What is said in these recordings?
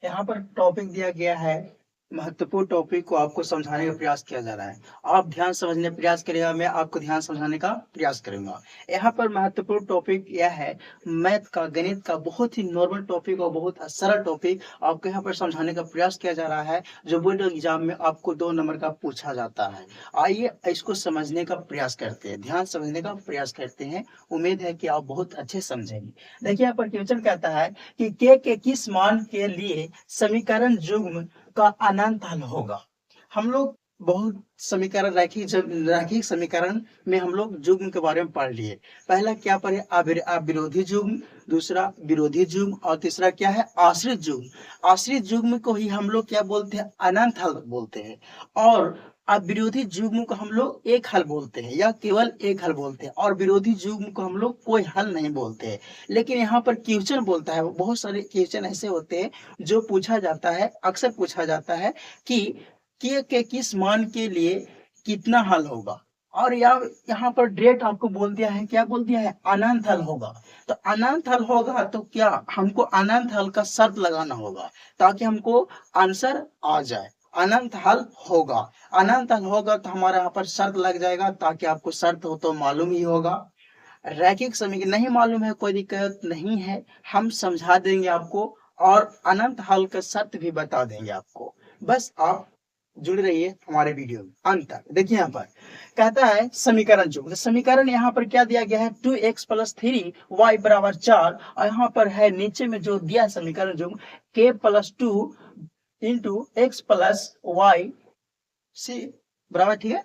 यहाँ पर टॉपिक दिया गया है, महत्वपूर्ण टॉपिक को आपको समझाने का प्रयास किया जा रहा है। आप ध्यान समझने का प्रयास करिएगा, मैं आपको ध्यान समझाने का प्रयास करूंगा। यहाँ पर महत्वपूर्ण टॉपिक यह है, मैथ का, गणित का बहुत ही नॉर्मल टॉपिक और बहुत सरल टॉपिक आपको यहाँ पर समझाने का प्रयास किया जा रहा है, जो बोर्ड एग्जाम में आपको 2 नंबर का पूछा जाता है। आइए इसको समझने का प्रयास करते हैं, ध्यान समझने का प्रयास करते हैं। उम्मीद है कि आप बहुत अच्छे समझेंगे। देखिए यहाँ पर क्वेश्चन कहता है कि के किस मान के लिए समीकरण युग्म का अनंत हल होगा। हम लोग बहुत समीकरण, रैखिक समीकरण में हम लोग युग्म के बारे में पढ़ लिए। पहला क्या पढ़े, अविरोधी युग्म, दूसरा विरोधी युग्म और तीसरा क्या है, आश्रित युग्म। आश्रित युग्म को ही हम लोग क्या बोलते हैं, अनंत हल बोलते हैं। और अब विरोधी युग्म को हम लोग एक हल बोलते हैं या केवल एक हल बोलते हैं, और विरोधी युग्म को हम लोग कोई हल नहीं बोलते हैं। लेकिन यहाँ पर क्वेश्चन बोलता है, बहुत सारे क्वेश्चन ऐसे होते हैं जो पूछा जाता है, अक्सर पूछा जाता है कि के किस मान के लिए कितना हल होगा, और यहाँ पर डायरेक्ट आपको बोल दिया है, क्या बोल दिया है, अनंत हल होगा। तो अनंत हल होगा तो क्या हमको अनंत हल का शर्त लगाना होगा ताकि हमको आंसर आ जाए। अनंत हल होगा, अनंत हल होगा तो हमारे यहाँ पर शर्त लग जाएगा, ताकि आपको शर्त हो तो मालूम ही होगा। रैखिक समीकरण नहीं मालूम है, कोई दिक्कत नहीं है, हम समझा देंगे आपको, और अनंत हल का शर्त भी बता देंगे आपको। बस आप जुड़ रहिए हमारे वीडियो में अंत तक। देखिए यहाँ पर कहता है समीकरण युग्म। समीकरण यहाँ पर क्या दिया गया है, 2x + 3y = 4, और यहाँ पर है नीचे में जो दिया समीकरण युग्म k + 2 × x + y सी बराबर, ठीक है,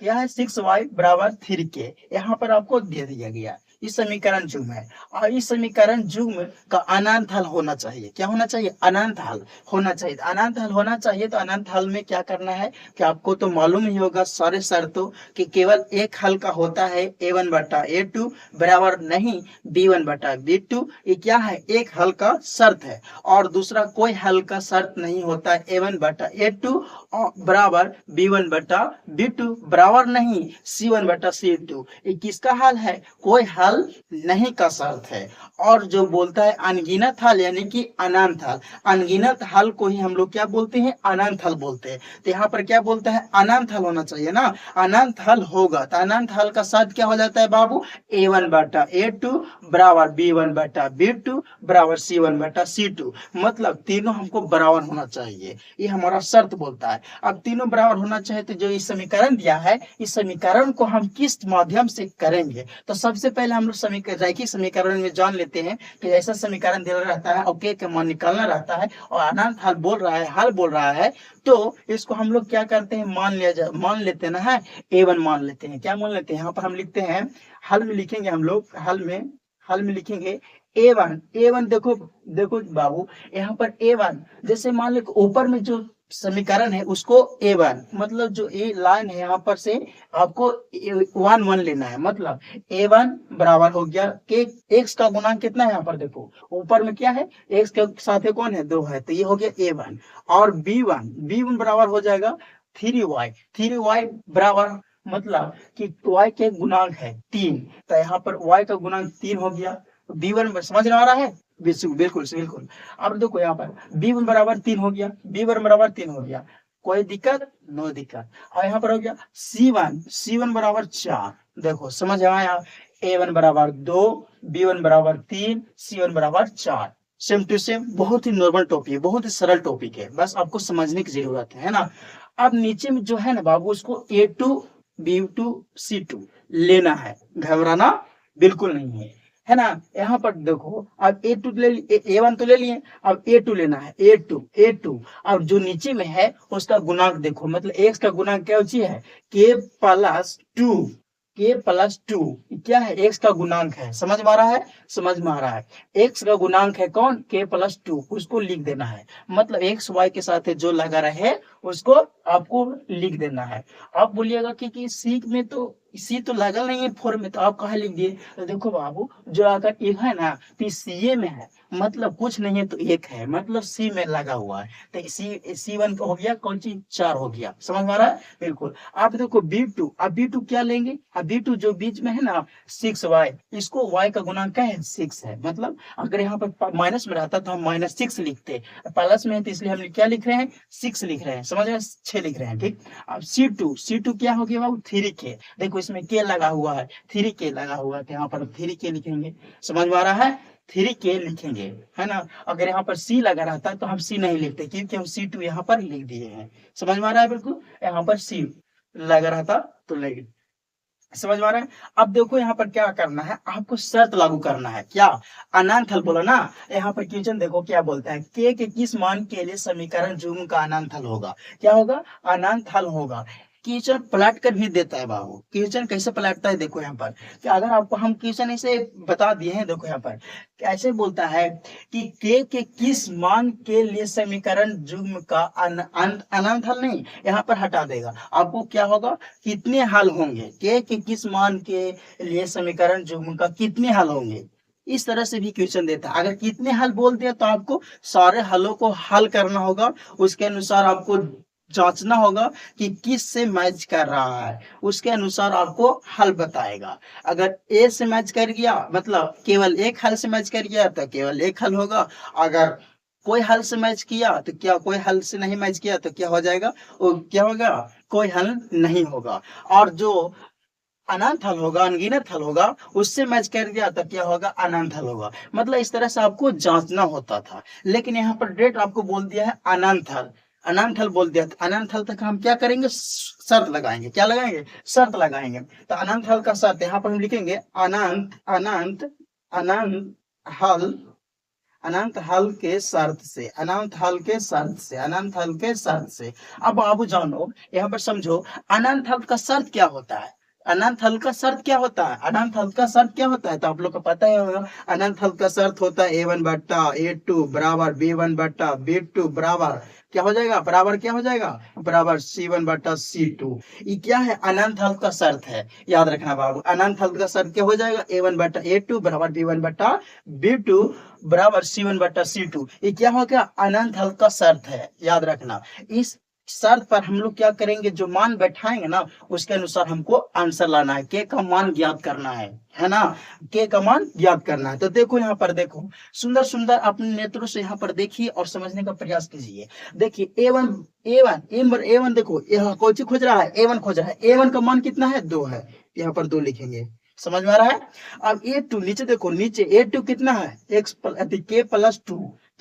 क्या है 6y = 3k, यहाँ पर आपको दे दिया गया। इस समीकरण युग्म है, और इस समीकरण युग्म का अनंत हल होना चाहिए। क्या होना चाहिए, अनंत हल होना चाहिए। अनंत हल होना चाहिए तो अनंत हल में क्या करना है कि आपको तो मालूम ही होगा सारे शर्तों कि केवल एक हल का होता है, a1/a2 बराबर नहीं b1/b2। ये क्या है, एक हल का शर्त है, और दूसरा कोई हल का शर्त नहीं होता है, a1/a2 बराबर b1/b2 बराबर नहीं c1/c2। ये किसका हल है, कोई हल नहीं का शर्त है। और जो बोलता है अनगिनत हल यानी कि अनंत हल, अनगिनत हल को ही हम लोग क्या बोलते हैं, अनंत हल बोलते हैं। तो यहाँ पर क्या बोलता है, अनंत हल होना चाहिए ना, अनंत हल होगा तो अनंत हल का शर्त क्या हो जाता है बाबू, a1/a2 बराबर b1/b2 बराबर c1/c2। मतलब तीनों हमको बराबर होना चाहिए, ये हमारा शर्त बोलता है। अब तीनों बराबर होना चाहिए तो जो इस समीकरण दिया है, इस समीकरण को हम किस माध्यम से करेंगे। तो सबसे पहले हम लोग रैखिक समीकरण में जान लेते हैं कि ऐसा समीकरण दिया रहता है और के मान निकालना रहता है, और अनंत हल बोल रहा है, हल बोल रहा है, तो इसको हम लोग क्या करते हैं, मान लेते हैं ना, है a1 मान लेते हैं। क्या मान लेते हैं, यहाँ पर हम लिखते हैं, हल में लिखेंगे हम लोग, हल में लिखेंगे a1 देखो देखो बाबू, यहाँ पर a1 जैसे मान लो ऊपर में जो समीकरण है उसको a1, मतलब जो ए लाइन है यहाँ पर से आपको 1 लेना है। मतलब a1 बराबर हो गया के x का गुणांक कितना है, यहाँ पर देखो ऊपर में क्या है, x के साथ कौन है, 2 है, तो ये हो गया a1। और b1 बराबर हो जाएगा 3y बराबर, मतलब कि y के गुणांक है 3, तो यहाँ पर y का गुणांक 3 हो गया। b1 समझ में आ रहा है, बिल्कुल। अब देखो यहाँ पर b1 बराबर 3 हो गया, b1 बराबर 3 हो गया, कोई दिक्कत, नो दिक्कत। और यहाँ पर हो गया c1 बराबर 4। देखो समझ में आया, a1 बराबर 2, b1 बराबर 3, c1 बराबर 4। सेम टू सेम, बहुत ही नॉर्मल टॉपिक है, बहुत ही सरल टॉपिक है, बस आपको समझने की जरूरत है ना। अब नीचे में जो है ना बाबू, उसको a2 b2 c2 लेना है, घबराना बिल्कुल नहीं है ना। यहाँ पर देखो अब a2 ले a1 तो ले लिए, अब a2 लेना है, a2। अब जो नीचे में है उसका गुणांक देखो, मतलब x का गुणांक क्या है, k+2 क्या है, x का गुणांक है, समझ में आ रहा है, x का गुणांक है कौन, k+2, उसको लिख देना है। मतलब x y के साथ जो लगा रहे उसको आपको लिख देना है। आप बोलिएगा कि सीख में तो सी तो लगल नहीं है 4 में, तो आप कहाँ लिख दिए? तो देखो बाबू, जो अगर एक है ना तो सी में है, मतलब कुछ नहीं है तो एक है, मतलब सी में लगा हुआ है। तो C1 हो गया, कौन सी 4 हो गया, समझ में आ रहा है? बिल्कुल। आप देखो B2, अब B2 क्या लेंगे? अब B2 जो बीच में है ना 6y, इसको y का गुणांक क्या है? 6 है। मतलब अगर यहाँ पर माइनस में रहता तो हम -6 लिखते, प्लस में है तो इसलिए हम क्या लिख रहे हैं? 6 लिख रहे हैं, समझ रहे हैं? 6 लिख रहे हैं, ठीक। अब C2 क्या हो गया बाबू? 3k, देखो इसमें के लगा हुआ है, 3k लगा हुआ है, तो यहाँ पर 3k लिखेंगे, समझ में आ रहा है? 3k लिखेंगे, है ना। अगर यहाँ पर सी लगा रहता तो हम सी नहीं लिखते, क्योंकि हम C2 यहाँ पर लिख दिए हैं, समझ में आ रहा है? बिल्कुल, यहाँ पर सी लगा रहता तो नहीं, समझ में आ रहा है? अब देखो यहाँ पर क्या करना है, आपको शर्त लागू करना है। क्या? अनंत हल बोला ना, यहाँ पर क्वेश्चन देखो क्या बोलता है, के किस मान के लिए समीकरण जुग्म का अनंत हल होगा? क्या होगा? अनंत हल होगा। क्वेश्चन पलट कर भी देता है बाबू, क्वेश्चन कैसे पलटता है देखो यहाँ पर, कि अगर आपको हम क्वेश्चन ऐसे बता दिए हैं, देखो यहाँ पर कैसे बोलता है कि के किस मान के लिए समीकरण जुग्म का अनंत हल नहीं, यहाँ पर हटा देगा, आपको क्या होगा? कितने हल होंगे, के किस मान के लिए समीकरण जुग्म का कितने हल होंगे, इस तरह से भी क्वेश्चन देता है। अगर कितने हल बोल दिया तो आपको सारे हलों को हल करना होगा, उसके अनुसार आपको जांचना होगा कि किस से मैच कर रहा है, उसके अनुसार आपको हल बताएगा। अगर ए से मैच कर गया, मतलब केवल एक हल से मैच कर गया तो केवल एक हल होगा, अगर कोई हल से मैच किया तो क्या, कोई हल से नहीं मैच किया तो क्या हो जाएगा? वो क्या होगा? कोई हल नहीं होगा। और जो अनंत हल होगा, अनगिनत हल होगा, उससे मैच कर दिया तो क्या होगा? अनंत हल होगा। मतलब इस तरह से आपको जांचना होता था, लेकिन यहाँ पर डायरेक्ट आपको बोल दिया है अनंत हल, अनंत हल बोल दिया, तो अनंत हल तक हम क्या करेंगे? शर्त लगाएंगे। क्या लगाएंगे? शर्त लगाएंगे। तो अनंत हल का शर्त यहाँ पर हम लिखेंगे, अनंत अनंत अनंत हल, अनंत हल के शर्त से, अनंत हल के शर्त से, अनंत हल के शर्त से। अब बाबू जानो, यहाँ पर समझो, अनंत हल का शर्त क्या होता है? अनंत हल का शर्त क्या होता है? अनंत हल का शर्त क्या होता है? तो आप लोग को पता ही होगा, अनंत हल का शर्त होता है A1 बट्टा A2 बराबर B1 बट्टा B2 बराबर क्या हो जाएगा? बराबर क्या हो जाएगा? बराबर C1 बट्टा C2। ये क्या है? अनंत हल का शर्त है, याद रखना बाबू। अनंत हल का शर्त क्या हो जाएगा? A1 बट्टा A2 बराबर B1 बट्टा B2 बराबर C1 बट्टा C2। ये क्या हो गया? अनंत हल का शर्त है, याद रखना। इस शर्त पर हम लोग क्या करेंगे? जो मान बैठाएंगे ना, उसके अनुसार हमको आंसर लाना है, के का मान ज्ञात करना है ना, के का मान ज्ञात करना है। तो देखो यहाँ पर, देखो सुंदर सुंदर अपने नेत्रों से यहाँ पर देखिए और समझने का प्रयास कीजिए। देखिए A1 देखो, यहाँ कौन सी खोज रहा है? A1 खोज रहा है। A1 का मान कितना है? 2 है, यहाँ पर 2 लिखेंगे, समझ में आ रहा है? अब A2 नीचे देखो, नीचे A2 कितना है?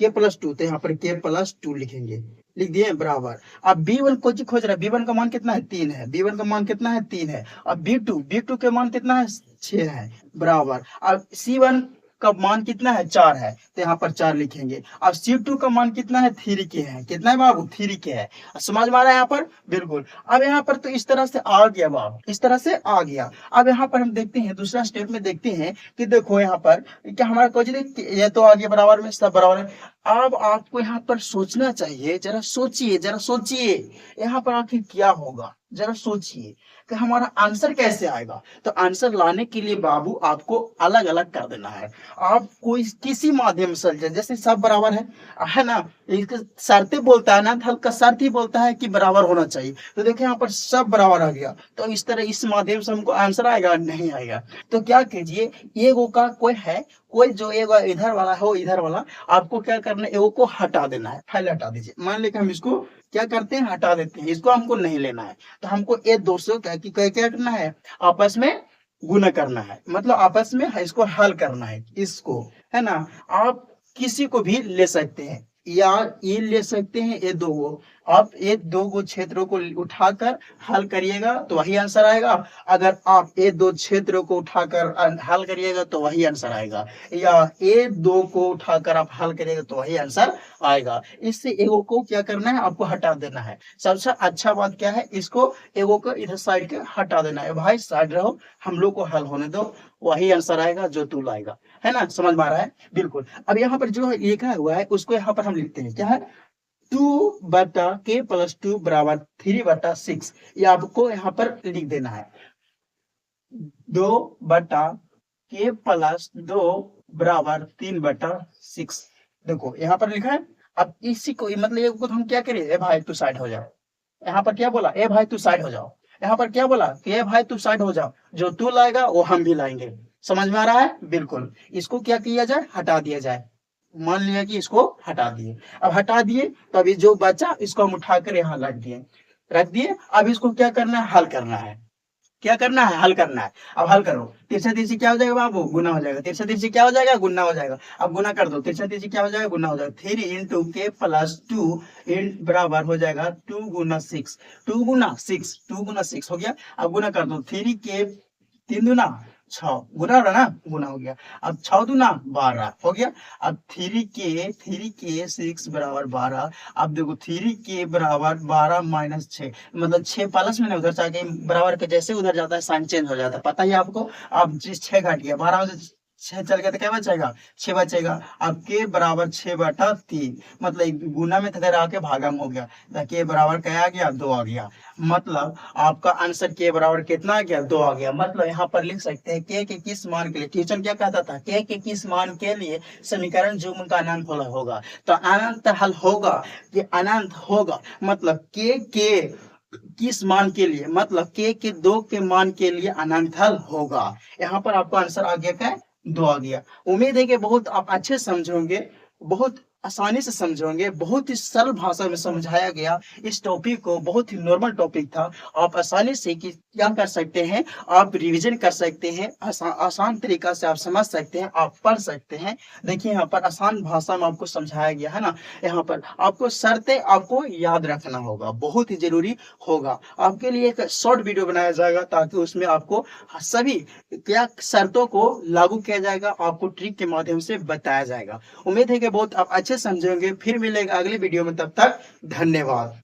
K+2, तो यहाँ पर K+2 लिखेंगे, लिख दिए बराबर। अब B1 को खोज रहा है, B1 का मान कितना है? 3 है, B1 का मान कितना है? 3 है। अब B2 के मान कितना है? 6 है, बराबर। अब C1 का मान कितना है? 4 है, तो यहाँ पर 4 लिखेंगे। अब C2 का मान कितना है? 3 के है, कितना है बाबू? 3 के है, समझ में आ रहा है यहाँ पर? बिल्कुल। अब यहाँ पर तो इस तरह से आ गया बाबू, इस तरह से आ गया। अब यहाँ पर हम देखते हैं, दूसरा स्टेप में देखते हैं कि देखो यहाँ पर क्या हमारा क्वेश्चन, ये तो आ गया बराबर में, सब बराबर है। अब आपको यहाँ पर सोचना चाहिए, जरा सोचिए, जरा सोचिए, यहाँ पर आखिर क्या होगा, जरा सोचिए कि हमारा आंसर कैसे आएगा। तो आंसर लाने के लिए बाबू आपको अलग अलग कर देना है। आप कोई किसी माध्यम से, जैसे सब बराबर है ना, इसके शर्तें बोलता है ना, हल का शर्त ही बोलता है कि बराबर होना चाहिए। तो देखिए यहाँ पर सब बराबर आ गया, तो इस तरह इस माध्यम से हमको आंसर आएगा? नहीं आएगा। तो क्या कीजिए, एगो का कोई है, कोई जो एगो इधर वाला हो, इधर वाला, आपको क्या करना है? एगो को हटा देना है, फाइल हटा दीजिए। मान लीजिए हम इसको क्या करते हैं? हटा देते हैं, इसको हमको नहीं लेना है। तो हमको ये दोस्तों क्या करना है? आपस में गुना करना है, मतलब आपस में इसको हल करना है, इसको, है ना। आप किसी को भी ले सकते हैं, या ये ले सकते हैं, ये दो गो, आप ये दो गो क्षेत्रों को उठाकर हल करिएगा तो वही आंसर आएगा। अगर आप ये दो क्षेत्रों को उठाकर हल करिएगा तो वही आंसर आएगा, या ये दो को उठाकर आप हल करिएगा तो वही आंसर आएगा। इससे एगो को क्या करना है? आपको हटा देना है। सबसे अच्छा बात क्या है? इसको एगो को इधर साइड के हटा देना है, भाई साइड रहो, हम लोग को हल होने दो, वही आंसर आएगा जो तू लाएगा, है ना, समझ में आ रहा है? बिल्कुल। अब यहाँ पर जो लिखा हुआ है उसको यहाँ पर हम लिखते हैं, क्या है? 2/K+2 बराबर 3/6, ये आपको यहाँ पर लिख देना है। 2/k+2 बराबर 3/6। देखो यहाँ पर लिखा है। अब इसी को मतलब ये को हम क्या करें, ए भाई तू साइड हो जाओ। यहाँ पर क्या बोला, ए भाई तू साइड हो जाओ। यहाँ पर क्या बोला कि ए भाई तू साइड हो जाओ, जो तू लाएगा वो हम भी लाएंगे। समझ में आ रहा है? बिल्कुल। इसको क्या किया जाए, हटा दिया जाए। मान लिया कि इसको हटा दिए। अब हटा दिए तो अभी जो बचा इसको हम उठाकर यहाँ रख दिए। अब इसको क्या करना है, हल करना है। क्या करना है, हल करना है। अब हल करो, तिरछा तिरछी क्या हो जाएगा बाबू, गुना हो जाएगा। तिरछा तिरछी क्या हो जाएगा, गुना हो जाएगा। अब गुना कर दो, तिरछा तिरछी क्या हो जाएगा, गुना हो जाएगा। 3 × k+2 बराबर हो जाएगा 2 × 6। 2 × 6 हो गया। अब गुना कर दो, 3 k 3 दूना 6, गुना हो रहा ना, गुना हो गया। अब 6 दूना 12 हो गया। अब 3 k 6 बराबर 12। अब देखो 3 k बराबर 12 - 6, मतलब 6 प्लस में ना उधर जाके बराबर के जैसे उधर जाता है साइन चेंज हो जाता है, पता ही है आपको। अब जिस 6 घट गया, 12 में से 6 चल गया तो क्या बचेगा, 6 बचेगा। अब के बराबर 6/3, मतलब एक गुना में था इधर आके भागा में हो गया, तो के बराबर क्या आ गया, 2 आ गया। मतलब आपका आंसर के बराबर कितना आ गया, 2 आ गया। मतलब यहाँ पर लिख सकते हैं के किस मान के लिए, ट्यूशन क्या कहता था, के किस मान के लिए समीकरण जो उनका अनंत होगा। तो अनंत हल होगा, कि अनंत होगा, मतलब के किस मान के लिए, मतलब के 2 के मान के लिए अनंत हल होगा। यहाँ पर आपका आंसर आ गया क्या, 2 आ गया। उम्मीद है कि बहुत आप अच्छे समझोगे, बहुत आसानी से समझोगे। बहुत ही सरल भाषा में समझाया गया इस टॉपिक को, बहुत ही नॉर्मल टॉपिक था। आप आसानी से क्या कर सकते हैं, आप रिवीजन कर सकते हैं, आसान तरीका से आप समझ सकते हैं, आप पढ़ सकते हैं। देखिए यहाँ पर आसान भाषा में आपको समझाया गया है ना। यहाँ पर आपको शर्तें आपको याद रखना होगा, बहुत ही जरूरी होगा। आपके लिए एक शॉर्ट वीडियो बनाया जाएगा ताकि उसमें आपको सभी क्या शर्तों को लागू किया जाएगा, आपको ट्रिक के माध्यम से बताया जाएगा। उम्मीद है कि बहुत आप अच्छे समझेंगे। फिर मिलेगा अगली वीडियो में, तब तक धन्यवाद।